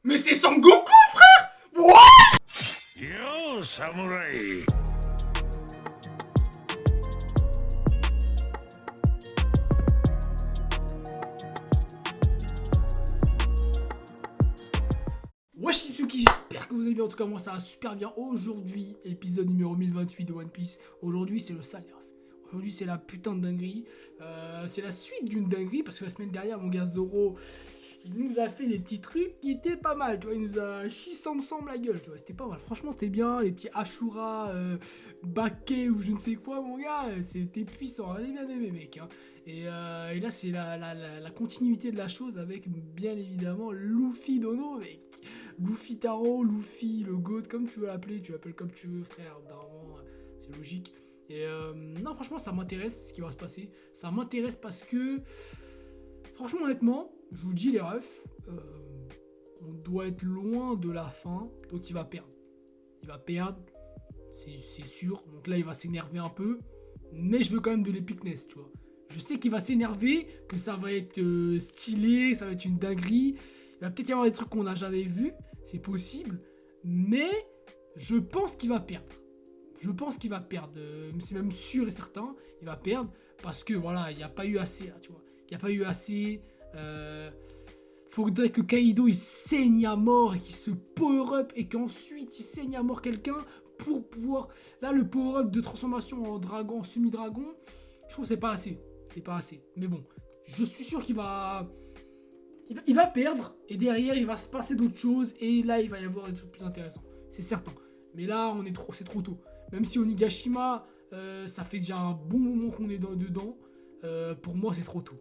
Mais c'est Sangoku, frère! What? Yo, samouraï! Wesh Shitsuki, j'espère que vous allez bien. En tout cas, moi ça va super bien. Aujourd'hui, épisode numéro 1028 de One Piece. Aujourd'hui, c'est le sale nerf. Aujourd'hui, c'est la putain de dinguerie. C'est la suite d'une dinguerie parce que la semaine dernière, mon gars Zoro, il nous a fait des petits trucs qui étaient pas mal. Tu vois, il nous a chié ensemble la gueule. Tu vois, c'était pas mal. Franchement, c'était bien. Les petits Ashura, Baké ou je ne sais quoi, mon gars. C'était puissant. J'ai bien aimé, mec. Hein. Et là, c'est la continuité de la chose avec bien évidemment Luffy Dono, mec. Luffy Taro, Luffy le GOAT, comme tu veux l'appeler, tu l'appelles comme tu veux, frère, normalement, c'est logique. Et non, franchement, ça m'intéresse ce qui va se passer. Ça m'intéresse parce que, franchement, honnêtement, je vous dis les refs, on doit être loin de la fin, donc il va perdre. Il va perdre, c'est sûr. Donc là, il va s'énerver un peu, mais je veux quand même de l'épicness, tu vois. Je sais qu'il va s'énerver, que ça va être stylé, ça va être une dinguerie. Il va peut-être y avoir des trucs qu'on n'a jamais vus, c'est possible, mais je pense qu'il va perdre. Je pense qu'il va perdre, c'est même sûr et certain, il va perdre, parce que voilà, il n'y a pas eu assez là, tu vois. Il n'y a pas eu assez, faudrait que Kaido il saigne à mort et qu'il se power-up et qu'ensuite il saigne à mort quelqu'un pour pouvoir, là le power-up de transformation en dragon, en semi-dragon, je trouve que c'est pas assez, mais bon, je suis sûr qu'il va... Il va perdre, et derrière, il va se passer d'autres choses, et là, il va y avoir des trucs plus intéressants. C'est certain. Mais là, c'est trop tôt. Même si Onigashima, ça fait déjà un bon moment qu'on est dedans, pour moi, c'est trop tôt.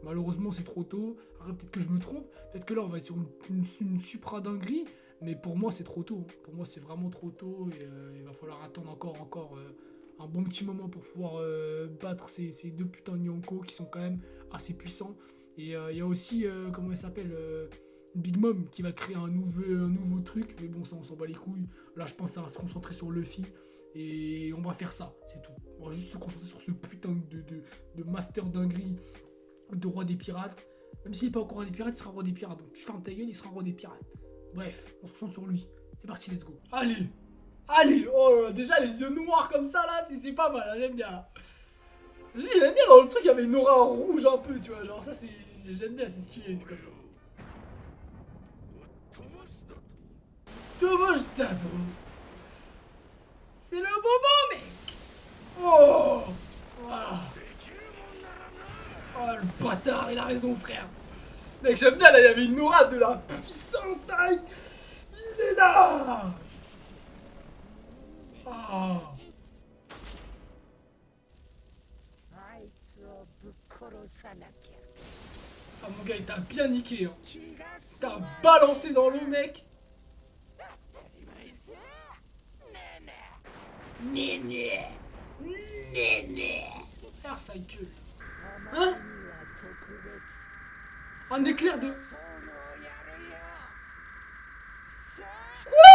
Malheureusement, c'est trop tôt. Après, peut-être que je me trompe. Peut-être que là, on va être sur une supra-dinguerie. Mais pour moi, c'est trop tôt. Pour moi, c'est vraiment trop tôt, et il va falloir attendre encore un bon petit moment pour pouvoir battre ces deux putains de Yonko qui sont quand même assez puissants. Et il y a aussi, comment elle s'appelle, Big Mom qui va créer un nouveau truc. Mais bon, ça, on s'en bat les couilles. Là, je pense que ça va se concentrer sur Luffy. Et on va faire ça, c'est tout. On va juste se concentrer sur ce putain de master dinguerie de roi des pirates. Même s'il n'est pas encore roi des pirates, il sera roi des pirates. Donc tu fermes ta gueule, il sera roi des pirates. Bref, on se concentre sur lui. C'est parti, let's go. Allez, oh, déjà les yeux noirs comme ça, là, c'est pas mal, hein, j'aime bien. J'aime bien dans le truc, il y avait une aura rouge un peu, tu vois, genre ça, j'aime bien, c'est stylé, tout comme ça. Tomoshitato. C'est le moment, mec. Oh, voilà. Oh, le bâtard, il a raison, frère. Mec, j'aime bien, là, il y avait une aura de la puissance, taille. Il est là. Ah. Ah mon gars, il t'a bien niqué, hein. T'as balancé dans l'eau, mec. Faire sa gueule. Hein? Un éclair de... Quoi?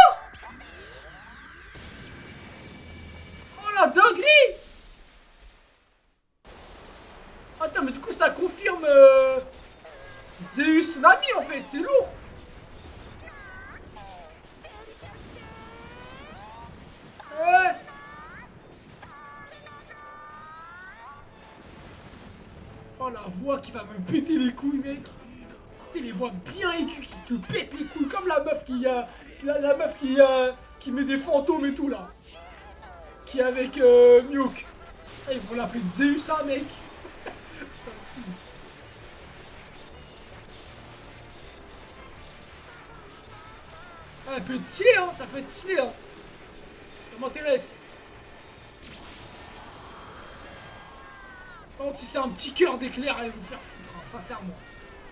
Oh la dinguerie! Attends, mais du coup, ça confirme... Zeus Nami, en fait, c'est lourd. Ouais. Oh, la voix qui va me péter les couilles, mec. Tu sais, les voix bien aiguës qui te pètent les couilles, comme la meuf qui a... La meuf qui met des fantômes et tout, là. Qui est avec Miouk. Ah, ils vont l'appeler Zeus, hein, mec. Ah, ça peut être stylé, hein, ça peut être stylé, hein. Ça m'intéresse. Par contre, si c'est un petit cœur d'éclair, allez vous faire foutre, hein, sincèrement.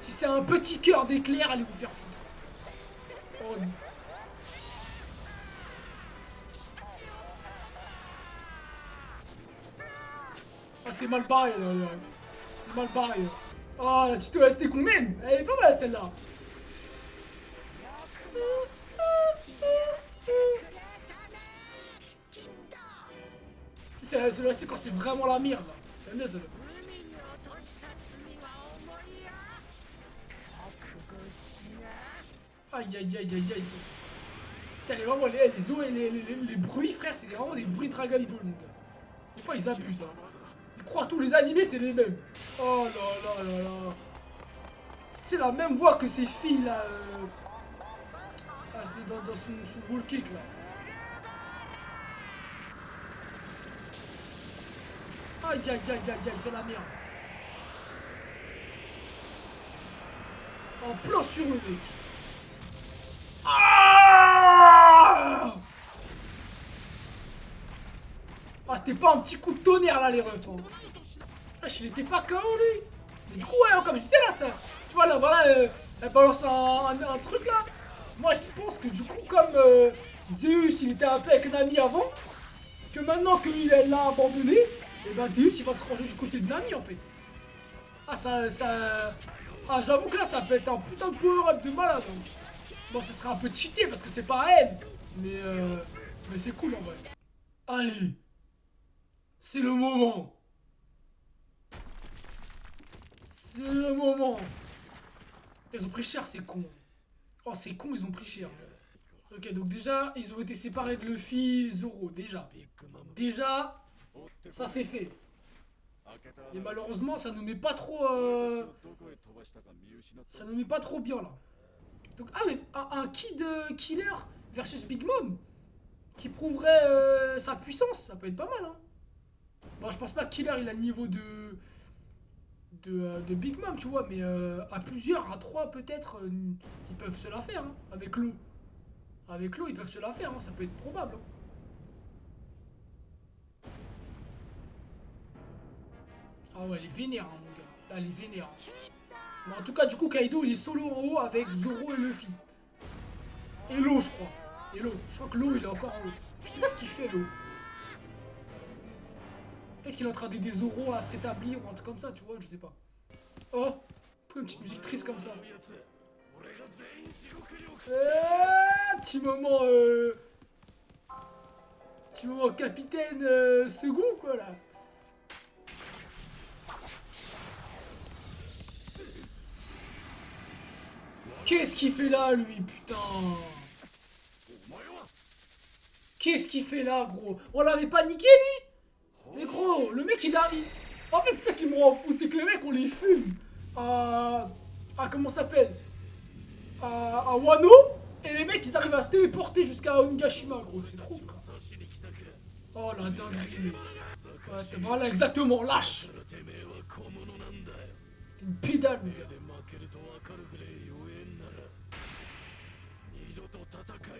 Si c'est un petit cœur d'éclair, allez vous faire foutre. Oh. Ah, c'est mal barré, là. C'est mal barré, là. Oh, la petite OST qu'on mène, elle est pas mal, celle-là. C'est l'OST quand c'est vraiment la merde, là. J'aime bien, celle-là. Aïe, aïe, aïe, aïe, aïe. Putain, vraiment, les bruits, frère, c'est vraiment des bruits Dragon Ball, mon gars. Des fois, ils abusent, hein. Ils croient que tous les animés, c'est les mêmes. Oh là là là là. C'est la même voix que ces filles, là. Ah, c'est dans son wall kick, là. Aïe, aïe, aïe, aïe, aïe, c'est la merde. En plein sur le mec. Ah, ah, c'était pas un petit coup de tonnerre là les refs. Hein. Ah, il était pas KO lui. Mais du coup ouais, comme je disais là ça. Tu vois là voilà, elle balance un truc là. Moi je pense que du coup comme Zeus il était un peu avec Nami avant, que maintenant qu'il l'a abandonné, et ben Zeus il va se ranger du côté de Nami en fait. Ah ça. Ah j'avoue que là ça peut être un putain de power-up de malade. Hein. Bon ça sera un peu cheaté parce que c'est pas elle. Mais c'est cool en vrai. Allez. C'est le moment. C'est le moment. Ils ont pris cher, c'est con. Oh, c'est con, ils ont pris cher. Ok, donc déjà, ils ont été séparés de Luffy et Zoro. Déjà. Déjà, ça c'est fait. Et malheureusement, ça nous met pas trop... Ça nous met pas trop bien, là. Donc, ah, mais un Kid Killer versus Big Mom qui prouverait sa puissance, ça peut être pas mal, hein. Bon, je pense pas que Killer il a le niveau de Big Mom, tu vois, mais à plusieurs, à trois peut-être, ils peuvent se la faire, hein, avec l'eau. Avec l'eau, ils peuvent se la faire, hein, ça peut être probable. Hein. Ah ouais, elle est vénère, hein, mon gars. Là, elle est vénère. Hein. Mais en tout cas, du coup, Kaido, il est solo en haut avec Zoro et Luffy. Et l'eau, je crois. Et l'eau. Je crois que l'eau, il est encore en haut. Je sais pas ce qu'il fait, l'eau. Peut-être qu'il est en train d'aider Zoro à se rétablir ou un truc comme ça, tu vois, je sais pas. Oh, pourquoi une petite musique triste comme ça? Petit moment, petit moment capitaine second, quoi, là. Qu'est-ce qu'il fait là, lui, putain? Qu'est-ce qu'il fait là, gros? On l'avait pas niqué, lui? Mais gros, le mec il a... En fait, ça qui me rend fou, c'est que les mecs on les fume à... comment ça s'appelle? À Wano. Et les mecs ils arrivent à se téléporter jusqu'à Onigashima, gros, c'est trop, frère. Oh la dinguerie, mec. Ouais, voilà, exactement, lâche. T'es une pédale, mec.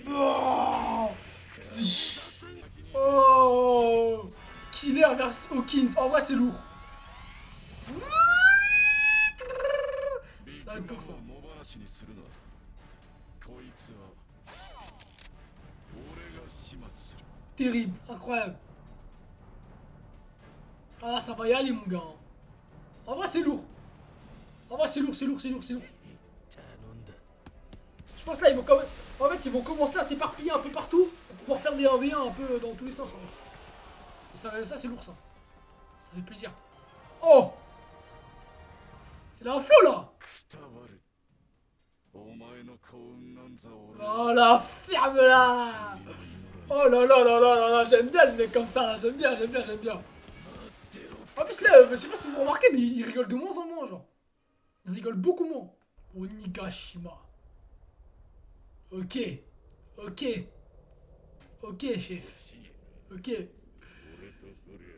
Oh, si. Oh, Killer versus Hawkins. En vrai, c'est lourd. Ça va être pour ça. Terrible, incroyable. Ah, ça va y aller, mon gars. En vrai, c'est lourd. En vrai, c'est lourd, c'est lourd, c'est lourd, c'est lourd. Je pense là, ils vont quand même... En fait, ils vont commencer à s'éparpiller un peu partout pour pouvoir faire des 1v1 un peu dans tous les sens. Et ça c'est lourd, ça. Ça fait plaisir. Oh! Il a un flow, là! Oh, la ferme, là! Oh là là là là là là, j'aime bien le mec comme ça, là. J'aime bien, j'aime bien, j'aime bien. En plus, là, je sais pas si vous remarquez, mais il rigole de moins en moins, genre. Il rigole beaucoup moins. Onigashima. Ok. Ok. Ok, chef. Ok.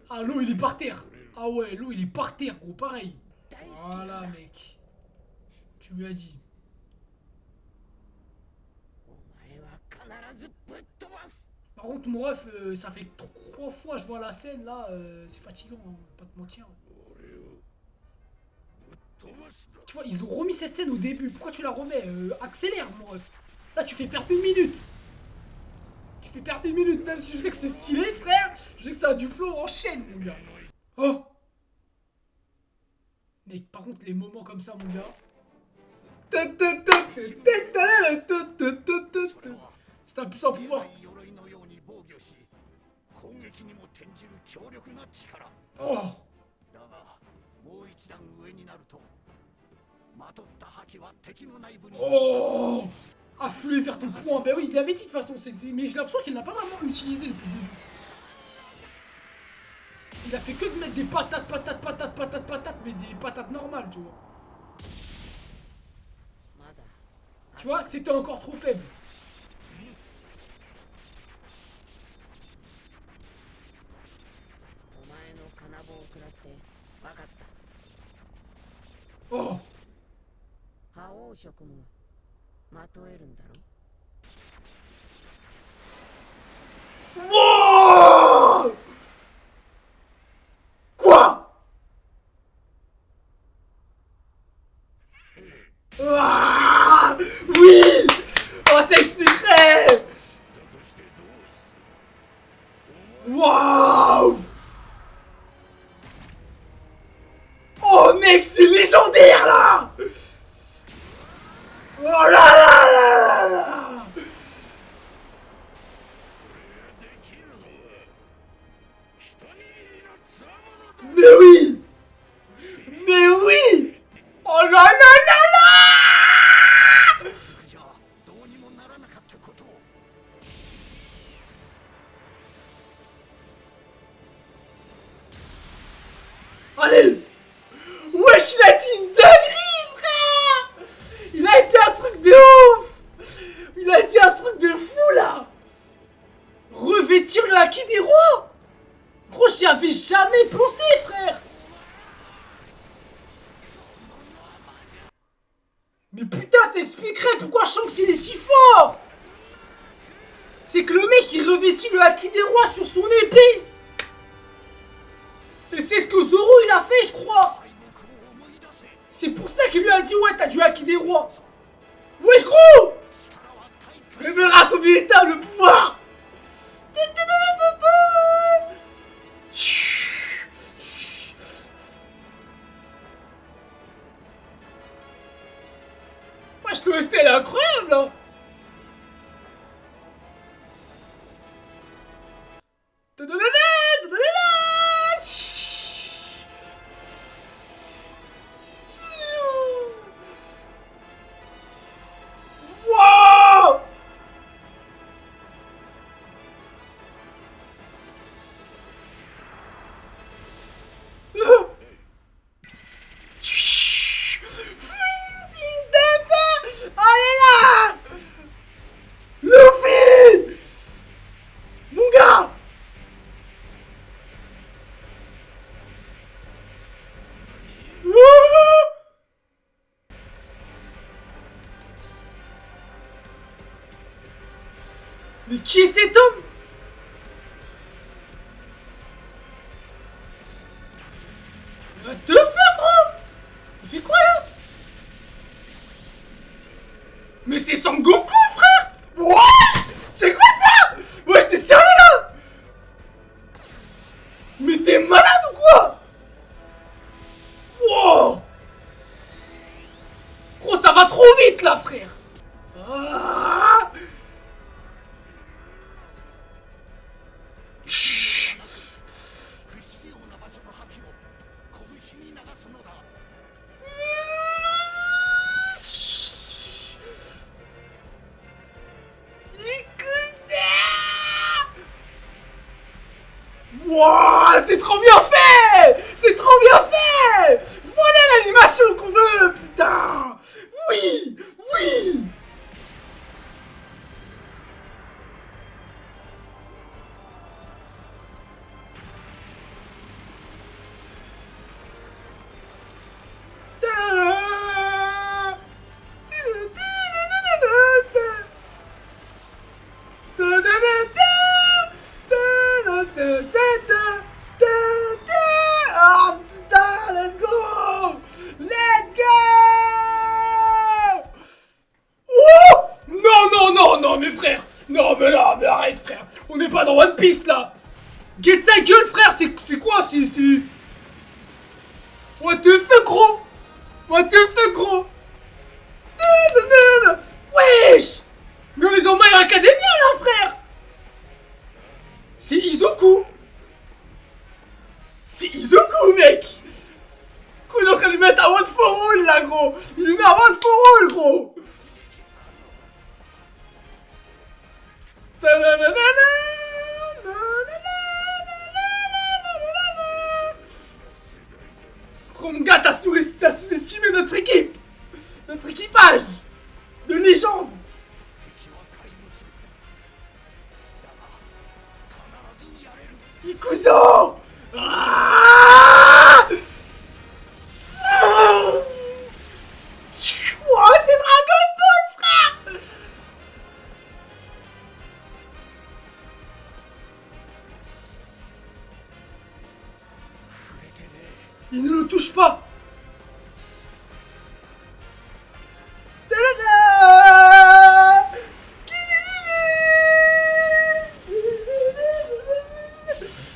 Ah, l'eau, il est par terre. Ah ouais, l'eau, il est par terre, gros, pareil. Voilà, mec. Tu lui as dit. Par contre, mon ref, ça fait 3 fois que je vois la scène, là. C'est fatigant, hein, pas te mentir. Tu vois, ils ont remis cette scène au début. Pourquoi tu la remets? Accélère, mon ref. Là, tu fais perdre 1 minute. Tu fais perdre 1 minute, même si je sais que c'est stylé, frère. Je sais que ça a du flow, enchaîne, mon gars. Oh! Mec, par contre, les moments comme ça, mon gars. C'est un puissant pouvoir. Oh! Oh! Affluer vers ton point. Ben oui, il l'avait dit de toute façon. Mais j'ai l'impression qu'il n'a pas vraiment utilisé depuis le début. Il a fait que de mettre des patates, mais des patates normales, tu vois. Tu vois, c'était encore trop faible. Oh! Wow! Quoi? Ah! Oui! Oh, ça expliquerait! Waouh! Oh mec, c'est légendaire là! Oh là là là là là! Mais oui! Mais oui! Oh là là là là! Allez! Wesh, il a dit une dinguerie, frère! Il a dit un truc de ouf! Il a dit un truc de fou, là! Revêtir le haki des rois! Gros, j'y avais jamais pensé, frère! Mais putain, ça expliquerait pourquoi Shanks il est si fort! C'est que le mec, il revêtit le haki des rois sur son épée! Et c'est ce que Zoro, il a fait, je crois! C'est pour ça qu'il lui a dit, ouais, t'as du haki des rois! Wesh, gros! Révélera ton véritable pouvoir! Wesh, l'OST, elle est incroyable, là! Wow! Allez là! Luffy! Mon gars! Mais qui est cet homme? What the fuck, gros? Il fait quoi là? Mais c'est Son Goku, frère! What? C'est quoi ça? Ouais, t'es sérieux là? Mais t'es malade ou quoi? Wow! Gros, ça va trop vite là, frère! Ah! Wouah, c'est trop bien fait! C'est trop bien fait! Voilà l'animation qu'on veut, putain! Oui! Oui! Ah putain, let's go! Let's go! Oh! Non, non, non, non, mes frères! Non, mais là, mais arrête, frère! On n'est pas dans One Piece là! Get sa gueule, frère! C'est quoi? C'est. What the fuck, gros? What the fuck, gros? Wesh! Mais on est dans My Hero Academia là, frère! C'est Izuku! C'est Izuku, mec! Quoi, il est en train de lui mettre un one for all là, gros! Il lui met un one for all, gros! Gros, mon gars, t'as sous-estimé notre équipe. Notre équipage de légende. Ikuzo! Ah! Oh, c'est Dragon Ball, frère! Il ne le touche pas!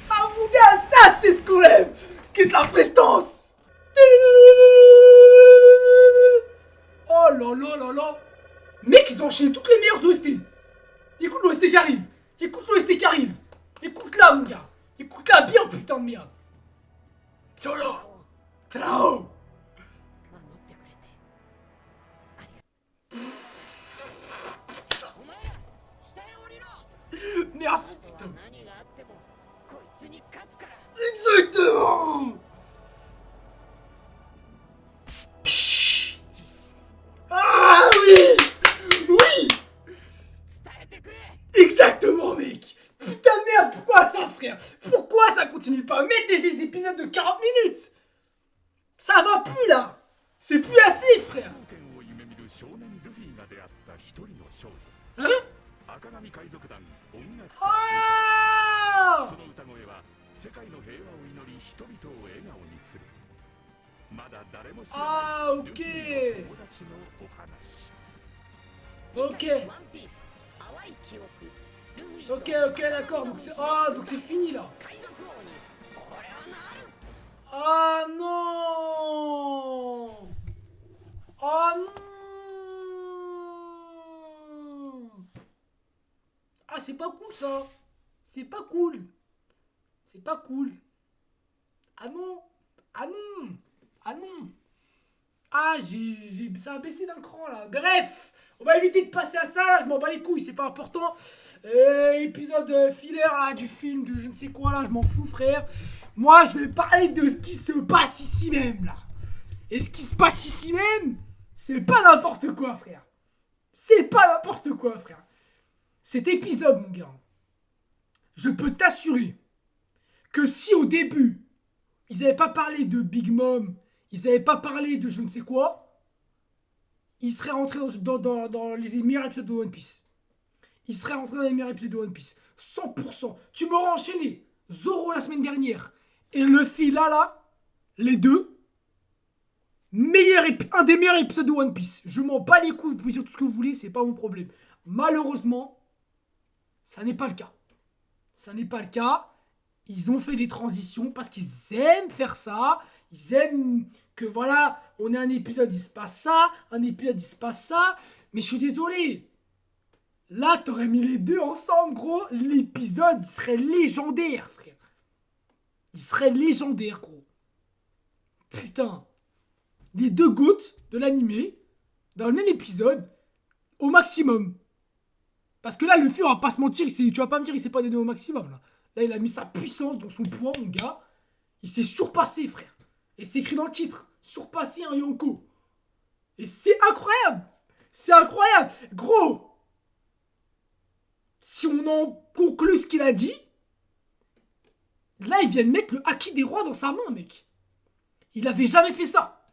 Ah mon gars, ça c'est ce qu'on aime! Quitte la prestance! Oh là là là là! Mec, ils ont enchaîné toutes les meilleures OST! Écoute l'OST qui arrive! Écoute l'OST qui arrive! Écoute-la mon gars! Écoute-la bien, putain de merde! Solo! Trao! Merci putain! Exactement! Ah oui! Oui! Exactement, mec! Putain de merde, pourquoi ça, frère? Pourquoi ça continue pas? Mettre des épisodes de 40 minutes! Ça va plus là! C'est plus assez, frère! Hein? Ah! Ah, ok! Ok! Ok, d'accord, donc c'est... Ah, donc c'est fini là! Ah non! Ah non! Ah, c'est pas cool ça! C'est pas cool! C'est pas cool! Ah non! Ah non! Ah non! Ah, ça a baissé d'un cran là! Bref! On va éviter de passer à ça, là, je m'en bats les couilles, c'est pas important. Épisode filler là, du film, de je ne sais quoi là, je m'en fous frère. Moi je vais parler de ce qui se passe ici même là. Et ce qui se passe ici même, c'est pas n'importe quoi frère. C'est pas n'importe quoi frère. Cet épisode mon gars, je peux t'assurer que si au début, ils avaient pas parlé de Big Mom, ils avaient pas parlé de je ne sais quoi, il serait rentré dans les meilleurs épisodes de One Piece. Il serait rentré dans les meilleurs épisodes de One Piece. 100%. Tu m'auras enchaîné Zoro la semaine dernière et Luffy là, les deux, un des meilleurs épisodes de One Piece. Je m'en bats les couilles, vous pouvez dire tout ce que vous voulez, c'est pas mon problème. Malheureusement, ça n'est pas le cas. Ça n'est pas le cas. Ils ont fait des transitions parce qu'ils aiment faire ça. Ils aiment que voilà, on a un épisode, il se passe ça, un épisode, il se passe ça. Mais je suis désolé. Là, t'aurais mis les deux ensemble, gros. L'épisode, il serait légendaire, frère. Il serait légendaire, gros. Putain. Les deux gouttes de l'animé, dans le même épisode, au maximum. Parce que là, le film, on va pas se mentir, tu vas pas me dire, il s'est pas donné au maximum, là. Là, il a mis sa puissance dans son poids, mon gars. Il s'est surpassé, frère. Et c'est écrit dans le titre. Surpasser un Yonko. Et c'est incroyable. C'est incroyable. Gros. Si on en conclut ce qu'il a dit, là, il vient de mettre le Haki des rois dans sa main, mec. Il avait jamais fait ça.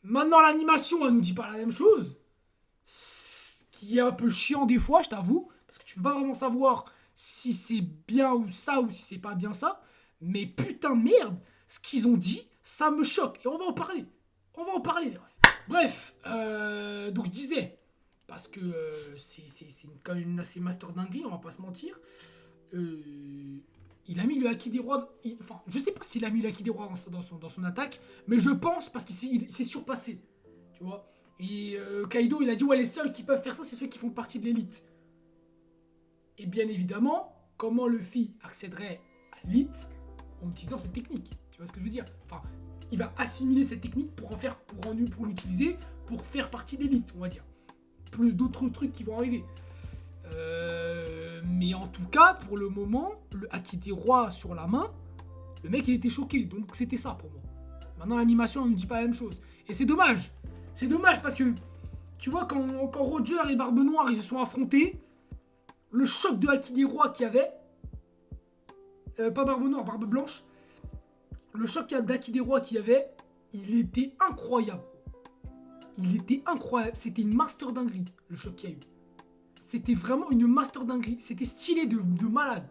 Maintenant, l'animation, elle nous dit pas la même chose. Ce qui est un peu chiant des fois, je t'avoue. Parce que tu peux pas vraiment savoir si c'est bien ou si c'est pas bien ça. Mais putain de merde, ce qu'ils ont dit, ça me choque. Et on va en parler. On va en parler, les refs. Bref, donc je disais, parce que c'est quand même une assez master dinguerie, on va pas se mentir. Il a mis le Haki des rois. Enfin, je sais pas s'il a mis le Haki des rois dans son attaque, mais je pense parce qu'il s'est surpassé. Tu vois. Et Kaido, il a dit ouais, les seuls qui peuvent faire ça, c'est ceux qui font partie de l'élite. Et bien évidemment, comment Luffy accéderait à l'élite en utilisant cette technique. Tu vois ce que je veux dire? Enfin, il va assimiler cette technique pour l'utiliser pour faire partie de l'élite, on va dire. Plus d'autres trucs qui vont arriver. Mais en tout cas, pour le moment, le haki des rois sur la main, le mec il était choqué, donc c'était ça pour moi. Maintenant l'animation elle ne dit pas la même chose. Et c'est dommage. C'est dommage parce que, tu vois, quand Roger et Barbe Noire ils se sont affrontés, le choc de haki des rois qu'il y avait, pas Barbe Noire, Barbe Blanche, le choc d'haki des rois qu'il y avait, il était incroyable. Il était incroyable. C'était une master dinguerie, le choc qu'il y a eu. C'était vraiment une master dinguerie. C'était stylé de malade.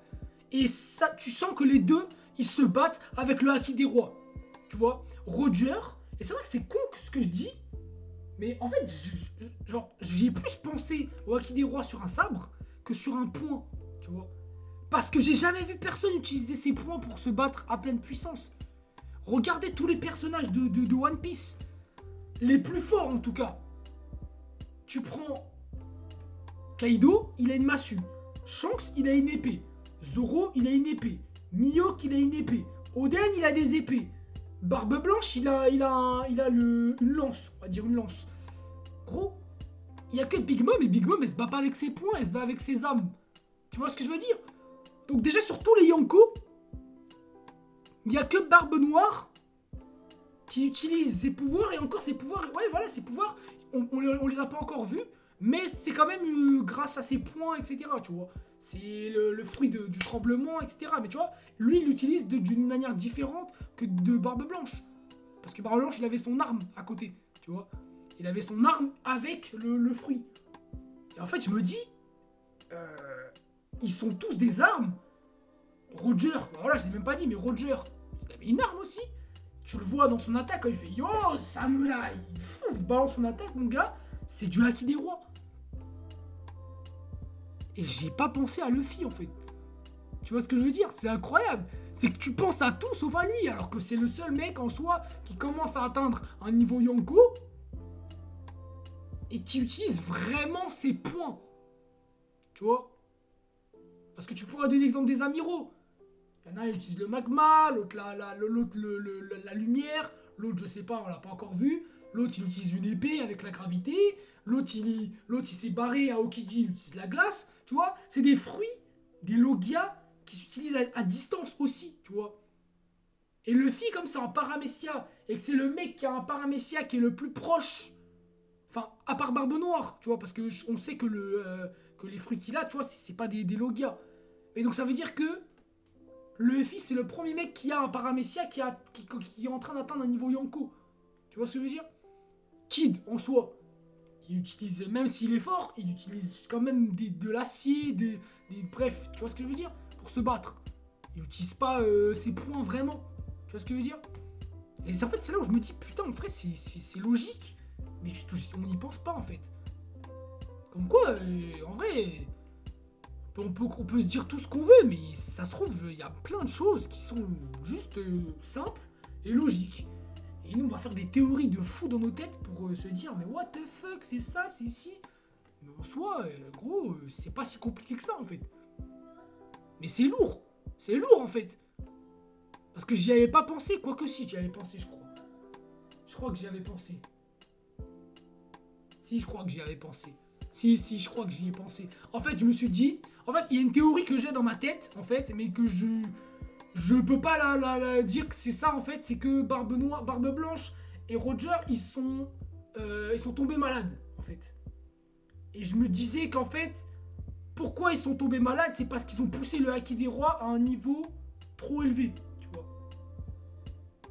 Et ça, tu sens que les deux, ils se battent avec le haki des rois. Tu vois, Roger, et c'est vrai que c'est con ce que je dis, mais en fait, j'ai plus pensé au haki des rois sur un sabre que sur un poing, tu vois. Parce que j'ai jamais vu personne utiliser ses poings pour se battre à pleine puissance. Regardez tous les personnages de One Piece. Les plus forts en tout cas. Tu prends Kaido, il a une massue. Shanks, il a une épée. Zoro, il a une épée. Mihawk, il a une épée. Oden, il a des épées. Barbe Blanche, il a une lance. On va dire une lance. Gros, il n'y a que Big Mom. Et Big Mom, elle se bat pas avec ses poings, elle se bat avec ses âmes. Tu vois ce que je veux dire? Donc déjà, sur tous les Yonko, il n'y a que Barbe Noire qui utilise ses pouvoirs. Et encore, ses pouvoirs, ouais, voilà, ses pouvoirs, on les a pas encore vus. Mais c'est quand même grâce à ses points, etc. Tu vois, c'est le fruit du tremblement, etc. Mais tu vois, lui, il l'utilise d'une manière différente que de Barbe Blanche. Parce que Barbe Blanche, il avait son arme à côté, tu vois. Il avait son arme avec le fruit. Et en fait, je me dis, ils sont tous des armes. Roger, bah voilà, je l'ai même pas dit, mais Roger, il avait une arme aussi. Tu le vois dans son attaque, quand il fait Yo, Samurai, il balance son attaque, mon gars. C'est du haki des rois. Et j'ai pas pensé à Luffy en fait. Tu vois ce que je veux dire? C'est incroyable. C'est que tu penses à tout sauf à lui. Alors que c'est le seul mec en soi qui commence à atteindre un niveau Yonko. Et qui utilise vraiment ses points. Tu vois? Parce que tu pourrais donner l'exemple des amiraux. Il y en a, il utilise le magma. L'autre la lumière. L'autre je sais pas, on l'a pas encore vu. L'autre, il utilise une épée avec la gravité. L'autre, il s'est barré à Okiji, il utilise la glace. Tu vois, c'est des fruits, des logias qui s'utilisent à distance aussi, tu vois. Et Luffy, comme c'est un paramécia, et que c'est le mec qui a un paramécia qui est le plus proche, enfin, à part Barbe Noire, tu vois, parce que on sait que les fruits qu'il a, tu vois, c'est pas des logias. Et donc ça veut dire que Luffy, c'est le premier mec qui a un paramécia qui est en train d'atteindre un niveau Yonko. Tu vois ce que je veux dire? Kid, en soi, il utilise, même s'il est fort, il utilise quand même de l'acier, bref, tu vois ce que je veux dire? Pour se battre. Il n'utilise pas ses points vraiment. Tu vois ce que je veux dire? Et en fait, c'est là où je me dis, putain, en vrai, c'est logique. Mais on n'y pense pas, en fait. Comme quoi, en vrai, on peut se dire tout ce qu'on veut, mais ça se trouve, il y a plein de choses qui sont juste simples et logiques. Et nous, on va faire des théories de fou dans nos têtes pour se dire, mais what the fuck, c'est ça, c'est ci. Mais en soi, gros, c'est pas si compliqué que ça, en fait. Mais c'est lourd. C'est lourd, en fait. Parce que j'y avais pas pensé, quoique si, j'y avais pensé, je crois. Je crois que j'y avais pensé. Si, je crois que j'y avais pensé. Si, je crois que j'y ai pensé. En fait, je me suis dit... En fait, il y a une théorie que j'ai dans ma tête, en fait, mais que je peux pas la dire que c'est ça en fait, c'est que Barbe Noire, Barbe Blanche et Roger, ils sont tombés malades en fait. Et je me disais qu'en fait, pourquoi ils sont tombés malades, c'est parce qu'ils ont poussé le haki des rois à un niveau trop élevé, tu vois.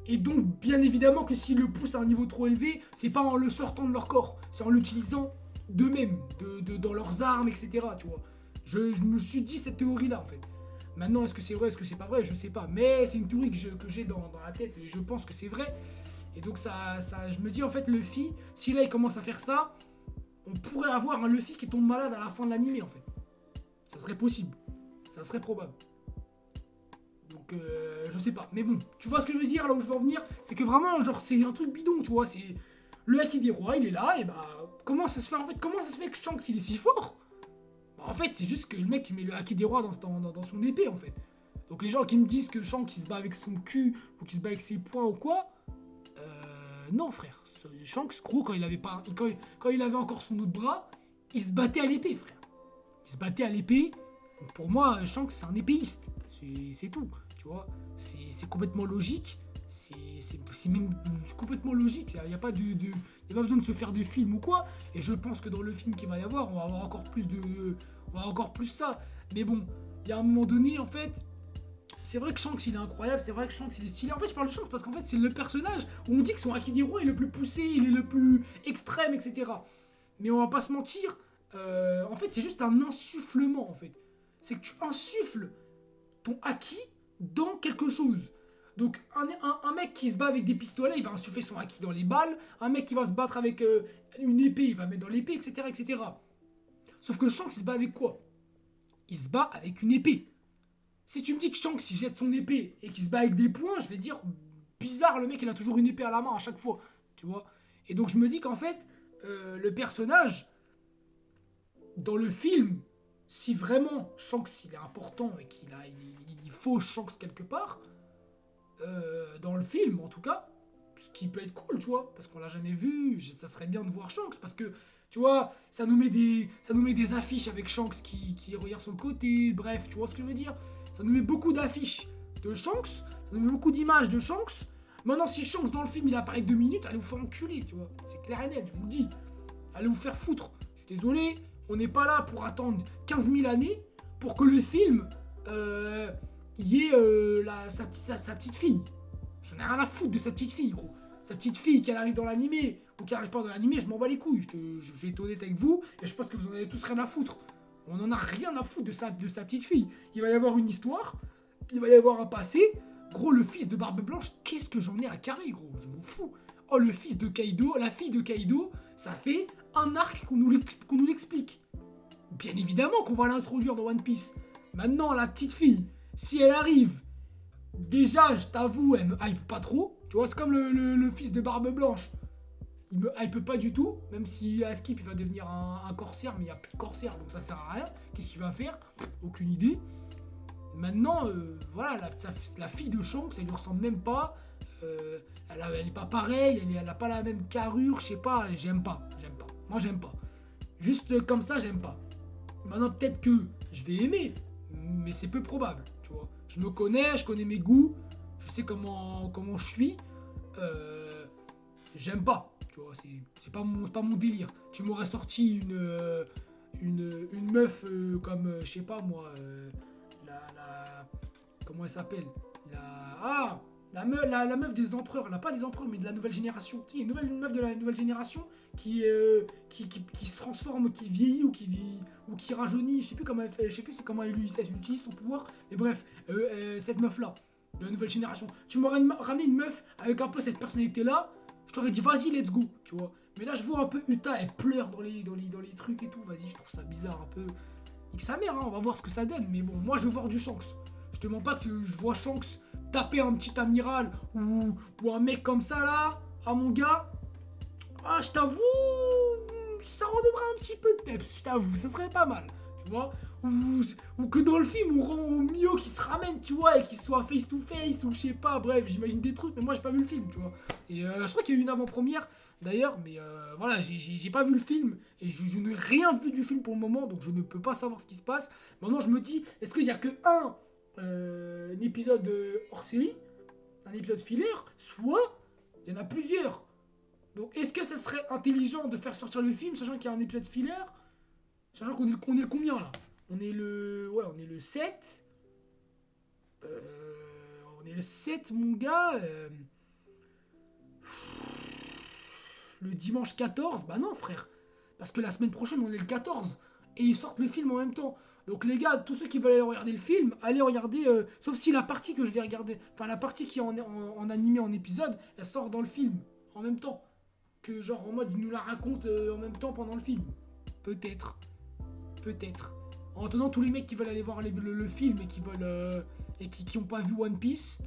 Et donc, bien évidemment que s'ils le poussent à un niveau trop élevé, c'est pas en le sortant de leur corps, c'est en l'utilisant d'eux-mêmes, dans leurs armes, etc. Tu vois. Je me suis dit cette théorie-là en fait. Maintenant, est-ce que c'est vrai, est-ce que c'est pas vrai, je sais pas. Mais c'est une théorie que j'ai dans la tête et je pense que c'est vrai. Et donc je me dis en fait, Luffy, si là il commence à faire ça, on pourrait avoir un Luffy qui tombe malade à la fin de l'animé en fait. Ça serait possible. Ça serait probable. Donc je sais pas. Mais bon, tu vois ce que je veux dire, là où je veux en venir, c'est que vraiment, genre, c'est un truc bidon, tu vois. C'est le haki des rois, il est là, et bah, comment ça se fait en fait? Comment ça se fait que Shanks il est si fort? En fait, c'est juste que le mec il met le haki des rois dans son épée en fait. Donc les gens qui me disent que Shanks il se bat avec son cul ou qu'il se bat avec ses poings ou quoi, non frère. Shanks, gros, quand il avait encore son autre bras, il se battait à l'épée, frère. Il se battait à l'épée Donc pour moi, Shanks, c'est un épéiste. C'est tout, tu vois. C'est complètement logique. C'est même complètement logique. Il n'y a pas y a pas besoin de se faire de film ou quoi. Et je pense que dans le film qu'il va y avoir, on va avoir encore plus on va avoir encore plus ça. Mais bon, il y a un moment donné, en fait, c'est vrai que Shanks il est incroyable, c'est vrai que Shanks il est stylé. En fait, je parle de Shanks parce qu'en fait, c'est le personnage où on dit que son Haki des rois est le plus poussé, il est le plus extrême, etc. Mais on va pas se mentir, en fait, c'est juste un insufflement, en fait. C'est que tu insuffles ton Haki dans quelque chose. Donc, un mec qui se bat avec des pistolets, il va insuffler son Haki dans les balles. Un mec qui va se battre avec une épée, il va mettre dans l'épée, etc., etc. Sauf que Shanks, il se bat avec quoi? Il se bat avec une épée. Si tu me dis que Shanks il jette son épée et qu'il se bat avec des poings, je vais dire bizarre, le mec il a toujours une épée à la main à chaque fois, tu vois. Et donc je me dis qu'en fait, le personnage, dans le film, si vraiment Shanks il est important et il faut Shanks quelque part, dans le film en tout cas, ce qui peut être cool, tu vois, parce qu'on l'a jamais vu, ça serait bien de voir Shanks, parce que, tu vois, ça nous met des affiches avec Shanks qui regarde sur le côté, bref, tu vois ce que je veux dire. Ça nous met beaucoup d'affiches de Shanks, ça nous met beaucoup d'images de Shanks. Maintenant, si Shanks dans le film il apparaît 2 minutes, allez vous faire enculer, tu vois, c'est clair et net, je vous le dis. Allez vous faire foutre. Je suis désolé, on n'est pas là pour attendre 15 000 années pour que le film y ait sa petite fille. J'en ai rien à foutre de sa petite fille, gros. Sa petite fille, qu'elle arrive dans l'animé ou qu'elle arrive pas dans l'animé, je m'en bats les couilles. Je vais être honnête avec vous et je pense que vous en avez tous rien à foutre. On en a rien à foutre de sa petite fille. Il va y avoir une histoire, il va y avoir un passé. Gros, le fils de Barbe Blanche, qu'est-ce que j'en ai à carrer, gros? Je m'en fous. Oh, le fils de Kaido, la fille de Kaido, ça fait un arc qu'on nous l'explique. Bien évidemment qu'on va l'introduire dans One Piece. Maintenant, la petite fille, si elle arrive, déjà, je t'avoue, elle me hype pas trop. Tu vois, c'est comme le fils de Barbe Blanche. Il me hype pas du tout, même si à Skip il va devenir un corsaire, mais il n'y a plus de corsaire, donc ça sert à rien. Qu'est-ce qu'il va faire? Aucune idée. Maintenant, voilà, la fille de Shanks, elle lui ressemble même pas. Elle est pas pareille, elle a pas la même carrure, je sais pas, j'aime pas. Moi, j'aime pas. Juste comme ça, j'aime pas. Maintenant, peut-être que je vais aimer, mais c'est peu probable, tu vois. Je me connais, je connais mes goûts, je sais comment je suis. J'aime pas. Tu vois, c'est pas mon délire. Tu m'aurais sorti une meuf comme, je sais pas moi, comment elle s'appelle? La meuf des empereurs, là, pas des empereurs, mais de la nouvelle génération. Tu sais, une meuf de la nouvelle génération qui se transforme, qui vieillit ou qui rajeunit. Je sais plus comment elle fait, je sais plus comment elle utilise son pouvoir. Mais bref, cette meuf-là, de la nouvelle génération. Tu m'aurais ramené une meuf avec un peu cette personnalité-là. Je t'aurais dit vas-y let's go, tu vois. Mais là je vois un peu Uta, elle pleure dans les trucs et tout, vas-y, je trouve ça bizarre un peu. Nique sa mère, hein, on va voir ce que ça donne. Mais bon, moi je veux voir du Shanks. Je te mens pas que je vois Shanks taper un petit amiral ou un mec comme ça là, à mon gars. Ah, je t'avoue, ça redonnera un petit peu de peps, je t'avoue, ça serait pas mal, tu vois. Ou que dans le film, on rend au Mio qui se ramène, tu vois, et qu'il soit face to face, ou je sais pas, bref, j'imagine des trucs, mais moi j'ai pas vu le film, tu vois. Et je crois qu'il y a eu une avant-première d'ailleurs, mais voilà, j'ai pas vu le film, et je n'ai rien vu du film pour le moment, donc je ne peux pas savoir ce qui se passe. Maintenant, je me dis, est-ce qu'il y a que un épisode hors série, un épisode filler, soit il y en a plusieurs. Donc, est-ce que ça serait intelligent de faire sortir le film, sachant qu'il y a un épisode filler, sachant qu'on est le combien là? On est le 7. On est le 7, mon gars. Le dimanche 14, bah non, frère. Parce que la semaine prochaine, on est le 14. Et ils sortent le film en même temps. Donc, les gars, tous ceux qui veulent aller regarder le film, allez regarder. Sauf si la partie que je vais regarder, enfin, la partie qui est en animé, en épisode, elle sort dans le film en même temps. Que, genre, en mode, ils nous la racontent en même temps pendant le film. Peut-être. En attendant, tous les mecs qui veulent aller voir le film et qui veulent et qui ont pas vu One Piece,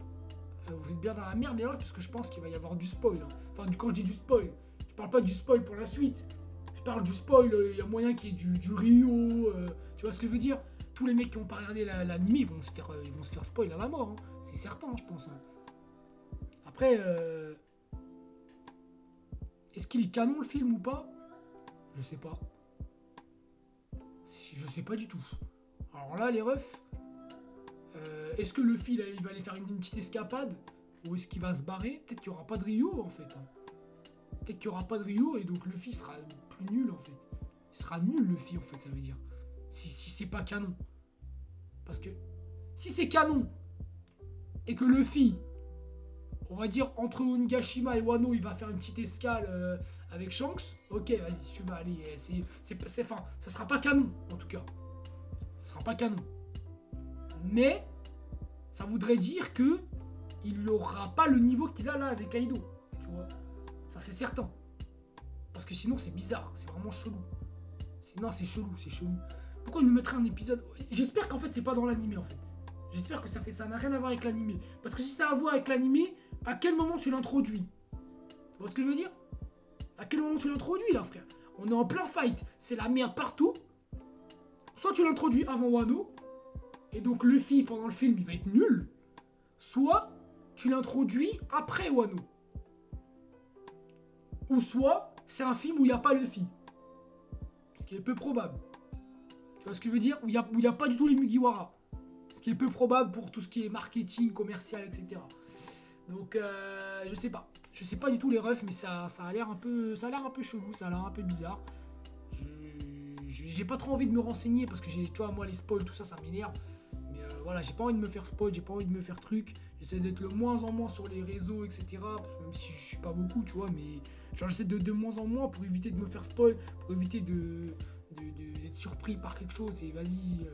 vous êtes bien dans la merde d'ailleurs, parce que je pense qu'il va y avoir du spoil. Hein. Enfin, quand je dis du spoil, je parle pas du spoil pour la suite. Je parle du spoil, il y a moyen qu'il y ait du Rio, tu vois ce que je veux dire? Tous les mecs qui ont pas regardé l'anime, ils vont se faire spoil à la mort. Hein. C'est certain, je pense. Hein. Après, est-ce qu'il est canon le film ou pas? Je sais pas. Je sais pas du tout. Alors là, les refs, est-ce que Luffy, là, il va aller faire une petite escapade? Ou est-ce qu'il va se barrer? Peut-être qu'il n'y aura pas de Rio, en fait. Peut-être qu'il n'y aura pas de Rio, et donc Luffy sera plus nul, en fait. Il sera nul, Luffy, en fait, ça veut dire. Si c'est pas canon. Parce que si c'est canon, et que Luffy, on va dire, entre Onigashima et Wano, il va faire une petite escale avec Shanks, ok, vas-y, si tu veux aller, enfin, ça sera pas canon, en tout cas. Ça sera pas canon. Mais, ça voudrait dire que il n'aura pas le niveau qu'il a là avec Kaido, tu vois. Ça, c'est certain. Parce que sinon, c'est bizarre, c'est vraiment chelou. Non, c'est chelou. Pourquoi il nous mettrait un épisode? J'espère qu'en fait, c'est pas dans l'animé, en fait. J'espère que ça n'a rien à voir avec l'animé. Parce que si ça a à voir avec l'animé, à quel moment tu l'introduis? Tu vois ce que je veux dire? À quel moment tu l'introduis, là, frère? On est en plein fight, c'est la merde partout. Soit tu l'introduis avant Wano, et donc Luffy, pendant le film, il va être nul. Soit tu l'introduis après Wano. Ou soit, c'est un film où il n'y a pas Luffy. Ce qui est peu probable. Tu vois ce que je veux dire? Où il n'y a pas du tout les Mugiwara. Ce qui est peu probable pour tout ce qui est marketing, commercial, etc. Donc, je sais pas. Je sais pas du tout les refs, mais ça a l'air un peu chelou, ça a l'air un peu bizarre. J'ai pas trop envie de me renseigner parce que tu vois, moi, les spoils, tout ça, ça m'énerve. Mais voilà, j'ai pas envie de me faire spoil, j'ai pas envie de me faire truc. J'essaie d'être le moins en moins sur les réseaux, etc. Même si je suis pas beaucoup, tu vois, mais genre, j'essaie de moins en moins pour éviter de me faire spoil, pour éviter d'être surpris par quelque chose. Et vas-y,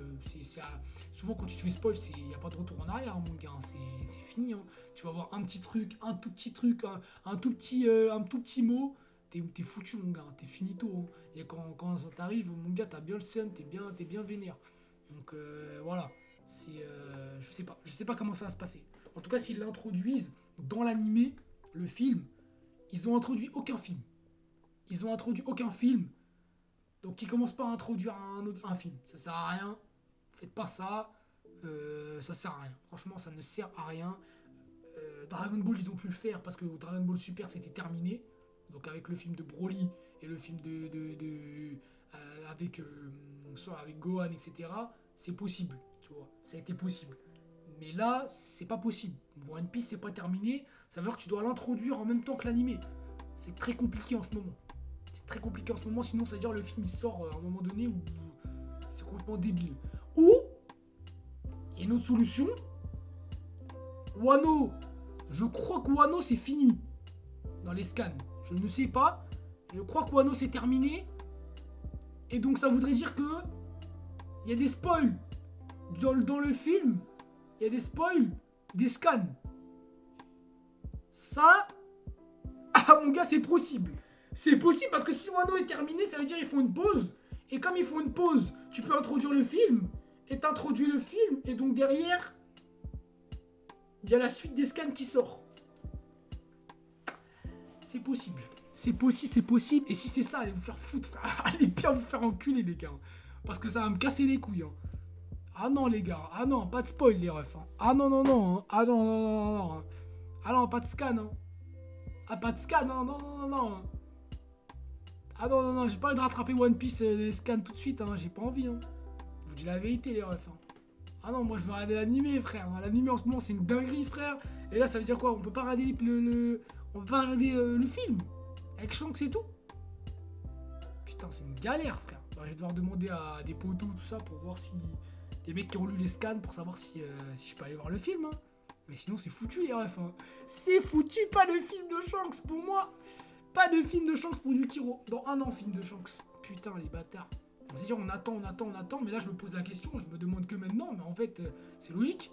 souvent quand tu te fais spoil, il n'y a pas de retour en arrière, mon gars, c'est fini. Hein. Tu vas voir un petit truc, un tout petit mot, t'es foutu, mon gars, t'es finito. Hein. Et quand ça t'arrive, mon gars, t'as bien le seum, t'es bien vénère. Donc voilà, je sais pas comment ça va se passer. En tout cas, s'ils l'introduisent dans l'animé, le film, ils ont introduit aucun film. Donc ils commencent pas à introduire un film. Ça sert à rien. Faites pas ça. Ça sert à rien. Franchement, ça ne sert à rien. Dragon Ball, ils ont pu le faire parce que Dragon Ball Super, c'était terminé. Donc avec le film de Broly et le film avec Gohan, etc. C'est possible. Tu vois, ça a été possible. Mais là, c'est pas possible. One Piece, c'est pas terminé. Ça veut dire que tu dois l'introduire en même temps que l'animé. C'est très compliqué en ce moment. Sinon ça veut dire que le film il sort à un moment donné où c'est complètement débile. Ou, il y a une autre solution. Wano. Je crois que Wano c'est fini. Dans les scans. Je ne sais pas. Je crois que Wano c'est terminé. Et donc ça voudrait dire que il y a des spoils. Dans le film, il y a des spoils, des scans. Ça, mon gars, c'est possible. C'est possible parce que si Wano est terminé, ça veut dire qu'ils font une pause. Et comme ils font une pause, tu peux introduire le film. Et t'introduis le film. Et donc derrière, il y a la suite des scans qui sort. C'est possible. C'est possible. Et si c'est ça, allez vous faire foutre. Allez bien vous faire enculer, les gars. Parce que ça va me casser les couilles. Hein. Ah non, les gars. Ah non, pas de spoil, les refs. Hein. Ah non. Hein. Ah non. Ah non, pas de scan. Hein. Ah, pas de scan. Hein. Non. Ah non, j'ai pas envie de rattraper One Piece les scans tout de suite, hein, j'ai pas envie. Hein. Je vous dis la vérité, les refs. Hein. Ah non, moi je veux regarder l'animé, frère. L'animé en ce moment, c'est une dinguerie, frère. Et là, ça veut dire quoi? On peut pas regarder on peut pas regarder le film avec Shanks et tout. Putain, c'est une galère, frère. Alors, je vais devoir demander à des potos, tout ça, pour voir si les mecs qui ont lu les scans, pour savoir si je peux aller voir le film. Hein. Mais sinon, c'est foutu, les refs. Hein. C'est foutu, pas de film de Shanks pour moi. Pas de film de Shanks pour Yukiro. Dans un an, film de Shanks. Putain, les bâtards. On se dit, on attend. Mais là, je me pose la question. Je me demande que maintenant. Mais en fait, c'est logique.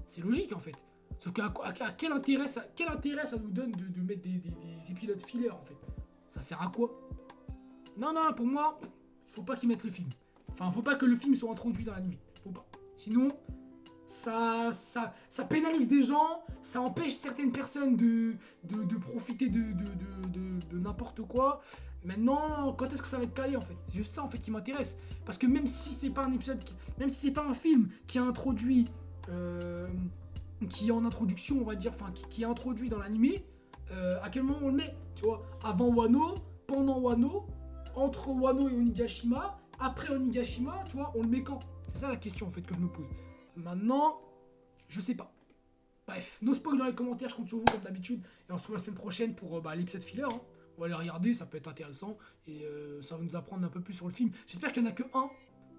C'est logique, en fait. Sauf qu'à quel intérêt ça nous donne de mettre des épisodes fillers, en fait? Ça sert à quoi? Non, pour moi, faut pas qu'ils mettent le film. Enfin, faut pas que le film soit introduit dans l'anime. Faut pas. Sinon, ça pénalise des gens, ça empêche certaines personnes de profiter de n'importe quoi. Maintenant, quand est-ce que ça va être calé, en fait? C'est juste ça, en fait, qui m'intéresse. Parce que même si c'est pas un épisode, même si c'est pas un film qui a introduit, qui est en introduction, on va dire, enfin, qui est introduit dans l'animé, à quel moment on le met? Tu vois, avant Wano, pendant Wano, entre Wano et Onigashima, après Onigashima, tu vois, on le met quand? C'est ça la question en fait que je me pose. Maintenant, je sais pas. Bref, no spoil dans les commentaires, je compte sur vous comme d'habitude. Et on se retrouve la semaine prochaine pour l'épisode filler. Hein. On va les regarder, ça peut être intéressant. Et ça va nous apprendre un peu plus sur le film. J'espère qu'il n'y en a que un.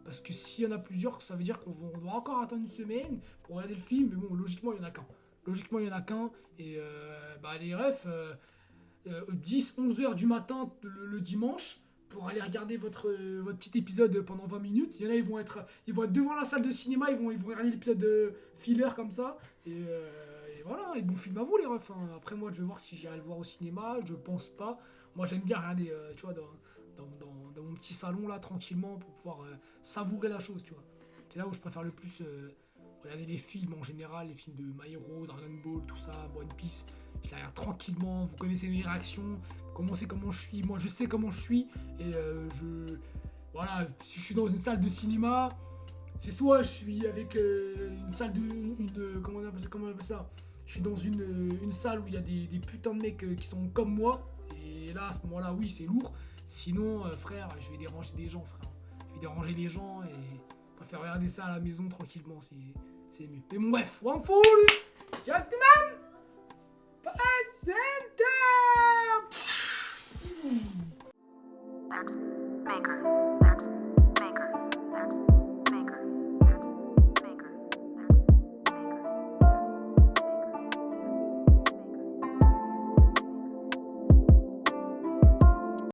Parce que s'il y en a plusieurs, ça veut dire qu'on va encore attendre une semaine pour regarder le film. Mais bon, logiquement, il n'y en a qu'un. Logiquement, il n'y en a qu'un. Et les refs, 10-11 heures du matin le dimanche, pour aller regarder votre petit épisode pendant 20 minutes. Il y en a, ils vont être devant la salle de cinéma, ils vont regarder l'épisode filler comme ça. Et voilà, et bon film à vous les refs. Hein. Après moi, je vais voir si j'irai le voir au cinéma. Je pense pas. Moi, j'aime bien regarder, tu vois, dans mon petit salon là, tranquillement, pour pouvoir savourer la chose, tu vois. C'est là où je préfère le plus regarder les films en général, les films de My Hero, Dragon Ball, tout ça, One Piece. Je les regarde tranquillement, vous connaissez mes réactions, comment je suis, moi je sais comment je suis, et voilà, si je suis dans une salle de cinéma, c'est soit je suis avec une salle comment on appelle ça, je suis dans une salle où il y a des putains de mecs qui sont comme moi, et là à ce moment-là oui c'est lourd, sinon frère je vais déranger des gens frère, je vais déranger les gens et je préfère regarder ça à la maison tranquillement, c'est mieux. Mais bon bref, one full, gentlemen, Max Maker.